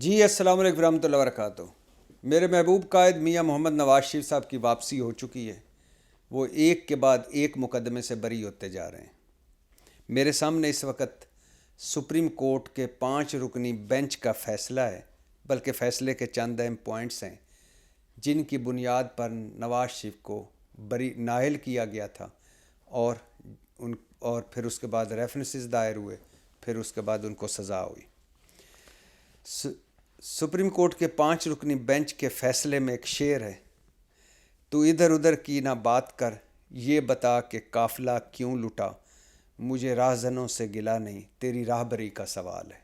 جی السلام علیکم ورحمۃ اللہ وبرکاتہ۔ میرے محبوب قائد میاں محمد نواز شریف صاحب کی واپسی ہو چکی ہے۔ وہ ایک کے بعد ایک مقدمے سے بری ہوتے جا رہے ہیں۔ میرے سامنے اس وقت سپریم کورٹ کے 5 رکنی بینچ کا فیصلہ ہے، بلکہ فیصلے کے چند اہم پوائنٹس ہیں جن کی بنیاد پر نواز شریف کو بری نااہل کیا گیا تھا، اور پھر اس کے بعد ریفرنسز دائر ہوئے، پھر اس کے بعد ان کو سزا ہوئی۔ سپریم کورٹ کے 5 رکنی بینچ کے فیصلے میں ایک شعر ہے: تو ادھر ادھر کی نہ بات کر، یہ بتا کہ قافلہ کیوں لٹا، مجھے راہزنوں سے گلا نہیں، تیری راہبری کا سوال ہے۔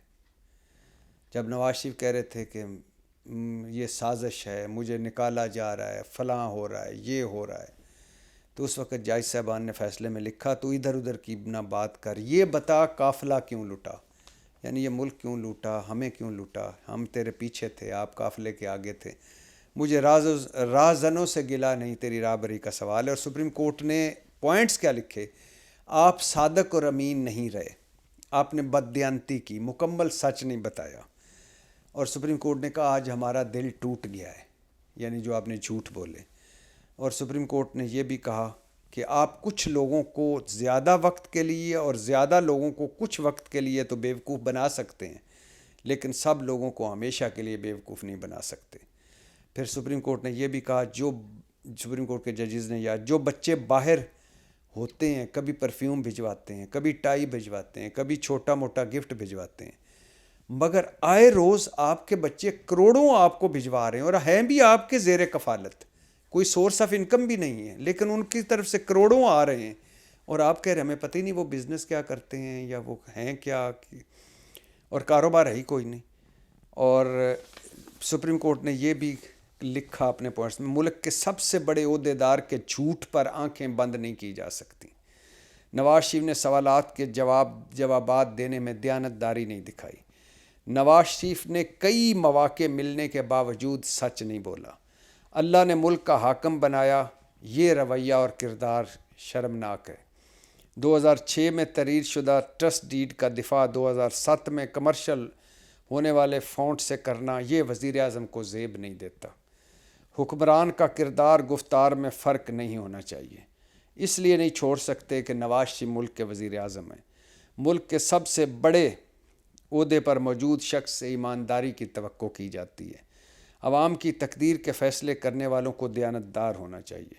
جب نواز شریف کہہ رہے تھے کہ یہ سازش ہے، مجھے نکالا جا رہا ہے، فلاں ہو رہا ہے، یہ ہو رہا ہے، تو اس وقت جج صاحبان نے فیصلے میں لکھا تو ادھر ادھر کی نہ بات کر، یہ بتا قافلہ کیوں لٹا، یعنی یہ ملک کیوں لوٹا، ہمیں کیوں لوٹا، ہم تیرے پیچھے تھے، آپ قافلے کے آگے تھے، مجھے رازنوں سے گلا نہیں، تیری رابری کا سوال ہے۔ اور سپریم کورٹ نے پوائنٹس کیا لکھے: آپ صادق اور امین نہیں رہے، آپ نے بددیانتی کی، مکمل سچ نہیں بتایا۔ اور سپریم کورٹ نے کہا آج ہمارا دل ٹوٹ گیا ہے، یعنی جو آپ نے جھوٹ بولے۔ اور سپریم کورٹ نے یہ بھی کہا کہ آپ کچھ لوگوں کو زیادہ وقت کے لیے اور زیادہ لوگوں کو کچھ وقت کے لیے تو بیوقوف بنا سکتے ہیں، لیکن سب لوگوں کو ہمیشہ کے لیے بیوقوف نہیں بنا سکتے۔ پھر سپریم کورٹ نے یہ بھی کہا، سپریم کورٹ کے ججز نے، جو بچے باہر ہوتے ہیں، کبھی پرفیوم بھجواتے ہیں، کبھی ٹائی بھجواتے ہیں، کبھی چھوٹا موٹا گفٹ بھجواتے ہیں، مگر آئے روز آپ کے بچے کروڑوں آپ کو بھجوا رہے ہیں اور ہیں بھی آپ کے زیر کفالت، کوئی سورس آف انکم بھی نہیں ہے، لیکن ان کی طرف سے کروڑوں آ رہے ہیں، اور آپ کہہ رہے ہیں ہمیں پتہ ہی نہیں وہ بزنس کیا کرتے ہیں یا وہ ہیں کیا، اور کاروبار ہے ہی کوئی نہیں۔ اور سپریم کورٹ نے یہ بھی لکھا اپنے پوائنٹس میں: ملک کے سب سے بڑے عہدے دار کے جھوٹ پر آنکھیں بند نہیں کی جا سکتی۔ نواز شریف نے سوالات کے جوابات دینے میں دیانتداری نہیں دکھائی۔ نواز شریف نے کئی مواقع ملنے کے باوجود سچ نہیں بولا۔ اللہ نے ملک کا حاکم بنایا، یہ رویہ اور کردار شرمناک ہے۔ 2006 میں تحریر شدہ ٹرسٹ ڈیڈ کا دفاع 2007 میں کمرشل ہونے والے فونٹ سے کرنا یہ وزیر اعظم کو زیب نہیں دیتا۔ حکمران کا کردار گفتار میں فرق نہیں ہونا چاہیے، اس لیے نہیں چھوڑ سکتے کہ نواز شریف ملک کے وزیر اعظم ہیں۔ ملک کے سب سے بڑے عہدے پر موجود شخص سے ایمانداری کی توقع کی جاتی ہے۔ عوام کی تقدیر کے فیصلے کرنے والوں کو دیانتدار ہونا چاہیے۔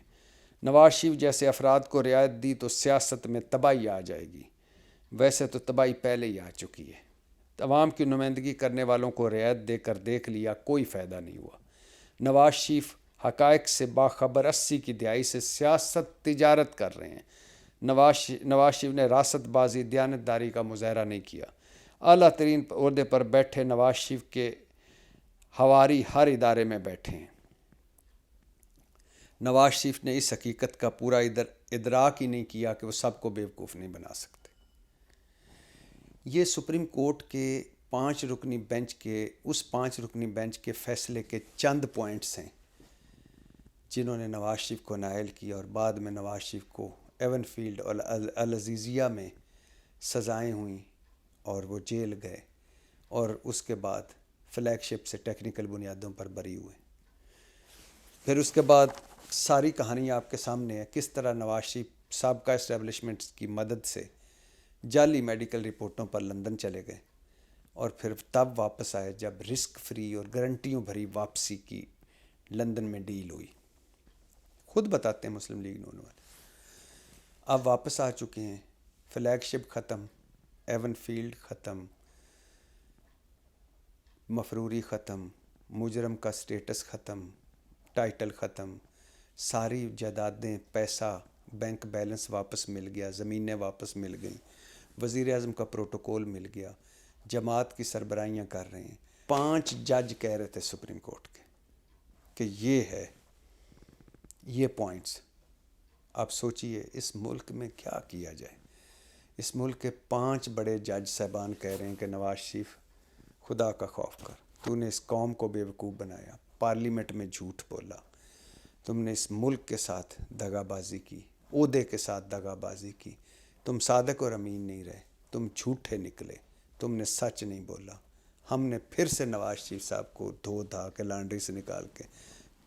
نواز شریف جیسے افراد کو رعایت دی تو سیاست میں تباہی آ جائے گی، ویسے تو تباہی پہلے ہی آ چکی ہے۔ عوام کی نمائندگی کرنے والوں کو رعایت دے کر دیکھ لیا، کوئی فائدہ نہیں ہوا۔ نواز شریف حقائق سے باخبر 80 کی دہائی سے سیاست تجارت کر رہے ہیں۔ نواز شریف نے راست بازی، دیانتداری کا مظاہرہ نہیں کیا۔ اعلیٰ ترین عہدے پر بیٹھے نواز شریف کے حواری ہر ادارے میں بیٹھے ہیں۔ نواز شریف نے اس حقیقت کا پورا ادراک ہی نہیں کیا کہ وہ سب کو بیوقوف نہیں بنا سکتے۔ یہ سپریم کورٹ کے 5 رکنی بینچ کے فیصلے کے چند پوائنٹس ہیں جنہوں نے نواز شریف کو نااہل کیا، اور بعد میں نواز شریف کو ایون فیلڈ اور العزیزیہ میں سزائیں ہوئیں اور وہ جیل گئے، اور اس کے بعد فلیگ شپ سے ٹیکنیکل بنیادوں پر بری ہوئے۔ پھر اس کے بعد ساری کہانی آپ کے سامنے ہے، کس طرح نواز شریف سابقہ اسٹیبلشمنٹس کی مدد سے جعلی میڈیکل رپورٹوں پر لندن چلے گئے، اور پھر تب واپس آئے جب رسک فری اور گارنٹیوں بھری واپسی کی لندن میں ڈیل ہوئی۔ خود بتاتے ہیں مسلم لیگ نون والے۔ اب واپس آ چکے ہیں، فلیگ شپ ختم، ایون فیلڈ ختم، مفروری ختم، مجرم کا سٹیٹس ختم، ٹائٹل ختم، ساری جائیدادیں، پیسہ، بینک بیلنس واپس مل گیا، زمینیں واپس مل گئیں، وزیر اعظم کا پروٹوکول مل گیا، جماعت کی سربراہیاں کر رہے ہیں۔ 5 جج کہہ رہے تھے سپریم کورٹ کے کہ یہ ہے، یہ پوائنٹس۔ آپ سوچئے اس ملک میں کیا کیا جائے۔ اس ملک کے 5 بڑے جج صاحبان کہہ رہے ہیں کہ نواز شریف خدا کا خوف کر، تو نے اس قوم کو بیوقوف بنایا، پارلیمنٹ میں جھوٹ بولا، تم نے اس ملک کے ساتھ دغا بازی کی، عہدے کے ساتھ دغا بازی کی، تم صادق اور امین نہیں رہے، تم جھوٹے نکلے، تم نے سچ نہیں بولا، ہم نے پھر سے نواز شریف صاحب کو دھو دھا کے لانڈری سے نکال کے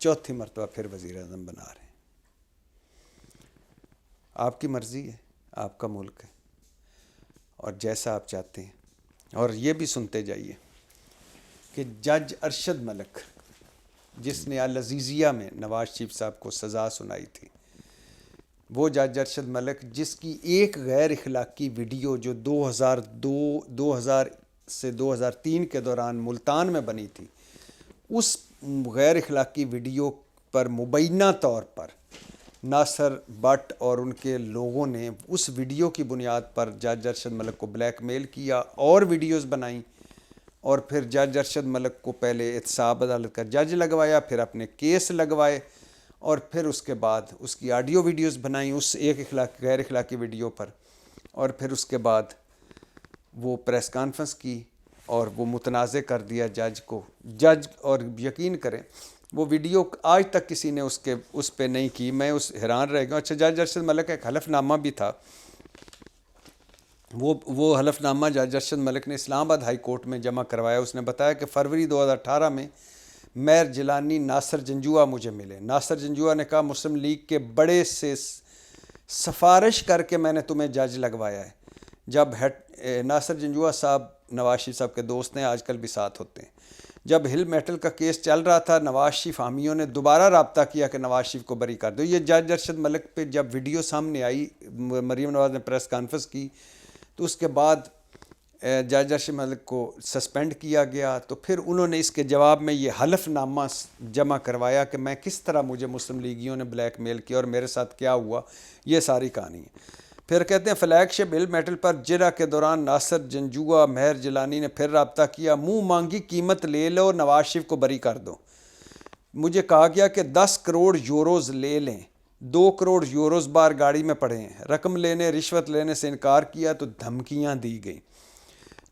چوتھی مرتبہ پھر وزیر اعظم بنا رہے ہیں۔ آپ کی مرضی ہے، آپ کا ملک ہے، اور جیسا آپ چاہتے ہیں۔ اور یہ بھی سنتے جائیے کہ جج ارشد ملک، جس نے العزیزیہ میں نواز شریف صاحب کو سزا سنائی تھی، وہ جج ارشد ملک جس کی ایک غیر اخلاقی ویڈیو جو 2000 سے 2003 کے دوران ملتان میں بنی تھی، اس غیر اخلاقی ویڈیو پر مبینہ طور پر ناصر بٹ اور ان کے لوگوں نے اس ویڈیو کی بنیاد پر جج ارشد ملک کو بلیک میل کیا اور ویڈیوز بنائیں، اور پھر جج ارشد ملک کو پہلے احتساب عدالت کا جج لگوایا، پھر اپنے کیس لگوائے، اور پھر اس کے بعد اس کی آڈیو ویڈیوز بنائیں اس ایک غیر اخلاقی ویڈیو پر، اور پھر اس کے بعد وہ پریس کانفرنس کی اور وہ متنازع کر دیا جج کو۔ جج، اور یقین کریں وہ ویڈیو آج تک کسی نے اس پہ نہیں کی، میں حیران رہ گیا۔ اچھا، جج ارشد ملک کا ایک حلف نامہ بھی تھا، وہ حلف نامہ جج ارشد ملک نے اسلام آباد ہائی کورٹ میں جمع کروایا۔ اس نے بتایا کہ فروری 2018 میں میر جیلانی ناصر جنجوعہ مجھے ملے۔ ناصر جنجوعہ نے کہا مسلم لیگ کے بڑے سے سفارش کر کے میں نے تمہیں جج لگوایا ہے۔ جب ناصر جنجوعہ صاحب نواز شریف صاحب کے دوست ہیں، آج کل بھی ساتھ ہوتے ہیں۔ جب ہل میٹل کا کیس چل رہا تھا، نواز شریف حامیوں نے دوبارہ رابطہ کیا کہ نواز شریف کو بری کر دو۔ یہ جج ارشد ملک پہ جب ویڈیو سامنے آئی، مریم نواز نے پریس کانفرنس کی، تو اس کے بعد جج ارشد ملک کو سسپینڈ کیا گیا۔ تو پھر انہوں نے اس کے جواب میں یہ حلف نامہ جمع کروایا کہ میں کس طرح مجھے مسلم لیگیوں نے بلیک میل کیا اور میرے ساتھ کیا ہوا، یہ ساری کہانی ہے۔ پھر کہتے ہیں فلیگ شپ ہل میٹل پر جرہ کے دوران ناصر جنجوعہ مہر جیلانی نے پھر رابطہ کیا، منہ مانگی قیمت لے لو، نواز شریف کو بری کر دو۔ مجھے کہا گیا کہ 10 کروڑ یوروز لے لیں، 2 کروڑ یوروز بار گاڑی میں پڑے ہیں۔ رقم لینے، رشوت لینے سے انکار کیا تو دھمکیاں دی گئیں۔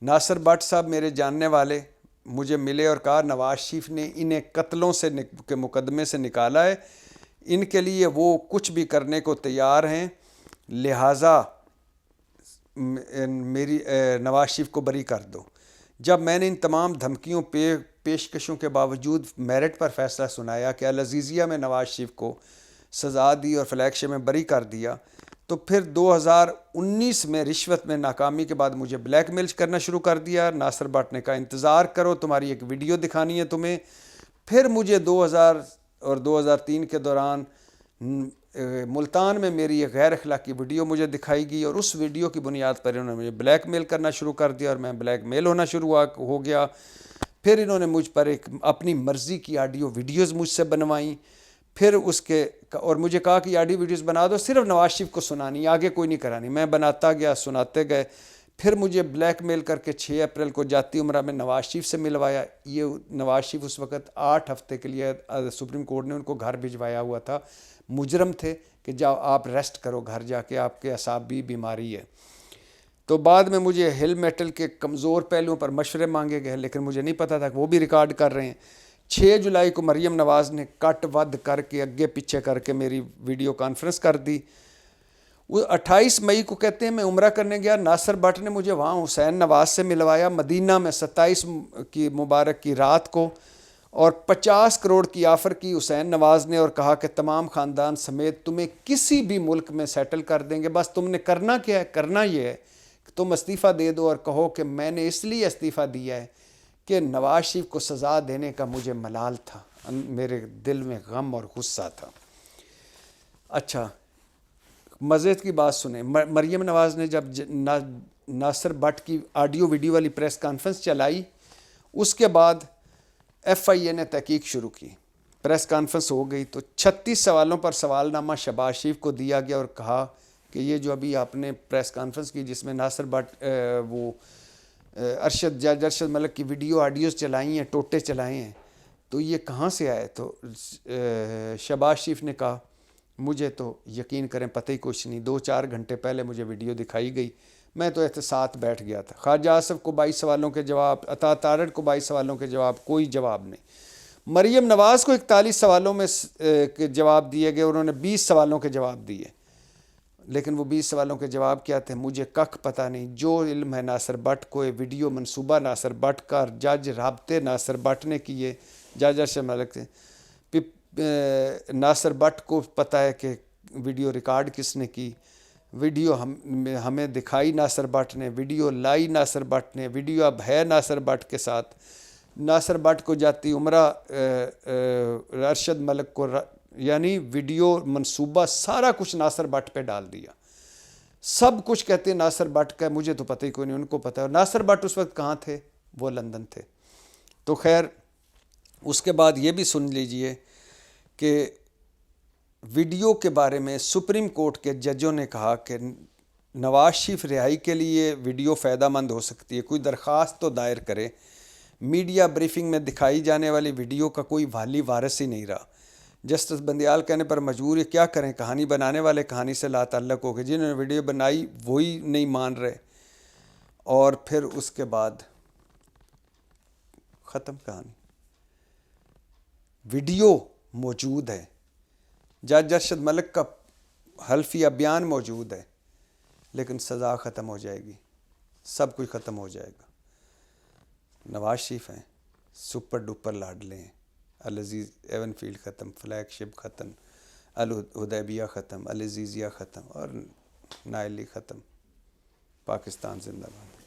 ناصر بٹ صاحب میرے جاننے والے مجھے ملے اور کہا نواز شریف نے انہیں قتلوں کے مقدمے سے نکالا ہے، ان کے لیے وہ کچھ بھی کرنے کو تیار ہیں، لہٰذا میری نواز شریف کو بری کر دو۔ جب میں نے ان تمام دھمکیوں پیشکشوں کے باوجود میرٹ پر فیصلہ سنایا کہ العزیزیہ میں نواز شریف کو سزا دی اور فلیگ شپ میں بری کر دیا، تو پھر 2019 میں رشوت میں ناکامی کے بعد مجھے بلیک میل کرنا شروع کر دیا۔ ناصر بٹ نے کہا انتظار کرو، تمہاری ایک ویڈیو دکھانی ہے تمہیں۔ پھر مجھے 2000 اور 2003 کے دوران ملتان میں میری ایک غیر اخلاقی ویڈیو مجھے دکھائی گئی، اور اس ویڈیو کی بنیاد پر انہوں نے مجھے بلیک میل کرنا شروع کر دیا، اور میں بلیک میل ہونا شروع ہو گیا۔ پھر انہوں نے مجھ پر ایک اپنی مرضی کی آڈیو ویڈیوز مجھ سے بنوائیں، پھر اور مجھے کہا کہ آڈیو ویڈیوز بنا دو، صرف نواز شریف کو سنانی، آگے کوئی نہیں کرانی۔ میں بناتا گیا، سناتے گئے۔ پھر مجھے بلیک میل کر کے 6 اپریل کو جاتی عمرہ میں نواز شریف سے ملوایا۔ یہ نواز شریف اس وقت 8 ہفتے کے لیے سپریم کورٹ نے ان کو گھر بھجوایا ہوا تھا، مجرم تھے کہ جاؤ آپ ریسٹ کرو گھر جا کے، آپ کے اعصابی بیماری ہے۔ تو بعد میں مجھے ہل میٹل کے کمزور پہلوؤں پر مشورے مانگے گئے، لیکن مجھے نہیں پتہ تھا کہ وہ بھی ریکارڈ کر رہے ہیں۔ 6 جولائی کو مریم نواز نے کٹ ود کر کے اگے پیچھے کر کے میری ویڈیو کانفرنس کر دی۔ 28 مئی کو کہتے ہیں میں عمرہ کرنے گیا، ناصر بٹ نے مجھے وہاں حسین نواز سے ملوایا مدینہ میں 27 کی مبارک کی رات کو، اور 50 کروڑ کی آفر کی حسین نواز نے، اور کہا کہ تمام خاندان سمیت تمہیں کسی بھی ملک میں سیٹل کر دیں گے، بس تم نے کرنا کیا ہے؟ کرنا یہ ہے کہ تم استعفیٰ دے دو اور کہو کہ میں نے اس لیے استعفیٰ دیا ہے کہ نواز شریف کو سزا دینے کا مجھے ملال تھا، میرے دل میں غم اور غصہ تھا۔ اچھا، مزے کی بات سنیں، مریم نواز نے جب ناصر بٹ کی آڈیو ویڈیو والی پریس کانفرنس چلائی، اس کے بعد ایف آئی اے نے تحقیق شروع کی۔ پریس کانفرنس ہو گئی تو 36 سوالوں پر سوال نامہ شہباز شریف کو دیا گیا، اور کہا کہ یہ جو ابھی آپ نے پریس کانفرنس کی جس میں ناصر بٹ جج ارشد ملک کی ویڈیو آڈیوز چلائی ہیں، ٹوٹے چلائے ہیں، تو یہ کہاں سے آئے؟ تو شہباز شریف نے کہا مجھے تو یقین کریں پتہ ہی کچھ نہیں، 2-4 گھنٹے پہلے مجھے ویڈیو دکھائی گئی، میں تو احتساب بیٹھ گیا تھا۔ خواجہ آصف کو 22 سوالوں کے جواب، عطا تارڑ کو 22 سوالوں کے جواب، کوئی جواب نہیں۔ مریم نواز کو 41 سوالوں میں جواب دیے گئے، انہوں نے 20 سوالوں کے جواب دیے۔ لیکن وہ 20 سوالوں کے جواب کیا تھے؟ مجھے ککھ پتہ نہیں، جو علم ہے ناصر بٹ کو، ویڈیو منصوبہ ناصر بٹ کا، جج رابطے ناصر بٹ نے کیے، جج ارشد ملک سے ناصر بٹ کو پتہ ہے کہ ویڈیو ریکارڈ کس نے کی، ویڈیو ہمیں دکھائی ناصر بٹ نے، ویڈیو لائی ناصر بٹ نے، ویڈیو اب ہے ناصر بٹ کے ساتھ، ناصر بٹ کو جاتی عمرہ ارشد ملک کو، یعنی ویڈیو منصوبہ سارا کچھ ناصر بٹ پہ ڈال دیا، سب کچھ کہتے ہیں ناصر بٹ کا، مجھے تو پتہ ہی کوئی نہیں، ان کو پتہ ہے۔ ناصر بٹ اس وقت کہاں تھے؟ وہ لندن تھے۔ تو خیر اس کے بعد یہ بھی سن لیجئے کہ ویڈیو کے بارے میں سپریم کورٹ کے ججوں نے کہا کہ نواز شریف رہائی کے لیے ویڈیو فائدہ مند ہو سکتی ہے، کوئی درخواست تو دائر کرے۔ میڈیا بریفنگ میں دکھائی جانے والی ویڈیو کا کوئی والی وارث ہی نہیں رہا۔ جسٹس بندیال کہنے پر مجبور ہے، کیا کریں، کہانی بنانے والے کہانی سے لا تعلق ہو گئے، جنہوں نے ویڈیو بنائی وہی نہیں مان رہے، اور پھر اس کے بعد ختم کہانی۔ ویڈیو موجود ہے، جج ارشد ملک کا حلفیہ بیان موجود ہے، لیکن سزا ختم ہو جائے گی، سب کچھ ختم ہو جائے گا۔ نواز شریف ہیں، سپر ڈپر لاڈلے ہیں، العزیز ایون فیلڈ ختم، فلیگ شپ ختم، الحدیبیہ ختم، العزیزیہ ختم، اور نائلی ختم۔ پاکستان زندہ باد۔